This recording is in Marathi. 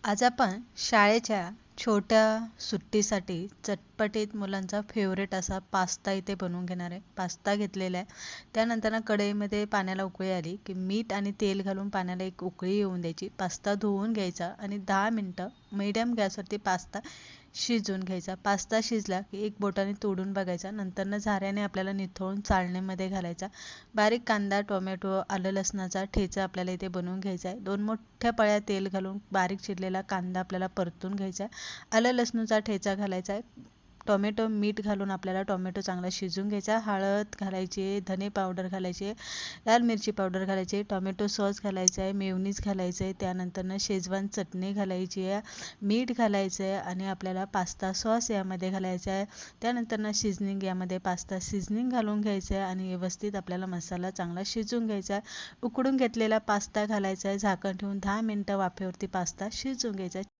आज आपण शाळेच्या छोट्या सुट्टीसाठी चटपटीत मुलांचा फेवरेट असा पास्ता इथे बनवून घेणार आहे. पास्ता घेतलेला आहे. त्यानंतर कढईमध्ये पाण्याला उकळी आली की मीठ आणि तेल घालून पाण्याला एक उकळी येऊन द्यायची. पास्ता धुवून घ्यायचा आणि 10 मिनटं मीडियम गॅसवरती पास्ता शिजवून घ्यायचा. पास्ता शिजला की एक बोटाने तोडून बघायचा. नंतर झाऱ्याने आपल्याला निथळून चाळणीमध्ये घालायचा. बारीक कांदा, टोमॅटो, आलं लसणाचा ठेचा आपल्याला इथे बनवून घ्यायचा आहे. 2 मोठ्या पळ्या तेल घालून बारीक चिरलेला कांदा आपल्याला परतून घ्यायचा आहे. आलं लसणाचा ठेचा घालायचा आहे. टोमॅटो मीठ घालून आपल्याला टोमॅटो चांगला शिजवून घ्यायचा. हळद घालायची, धने पावडर घालायचे, लाल मिरची पावडर घालायची, टोमॅटो सॉस घालायचा आहे, मेयोनीज घालायचं आहे. त्यानंतर शेजवान चटणी घालायची आहे, मीठ घालायचं आहे आणि आपल्याला पास्ता सॉस यामध्ये घालायचा आहे. त्यानंतर शिजनिंग यामध्ये पास्ता सिझनिंग घालून घ्यायचं आहे आणि व्यवस्थित आपल्याला मसाला चांगला शिजवून घ्यायचा आहे. उकडून घेतलेला पास्ता घालायचा आहे. झाकण ठेवून 10 मिनटं वाफेवरती पास्ता शिजवून घ्यायचा आहे.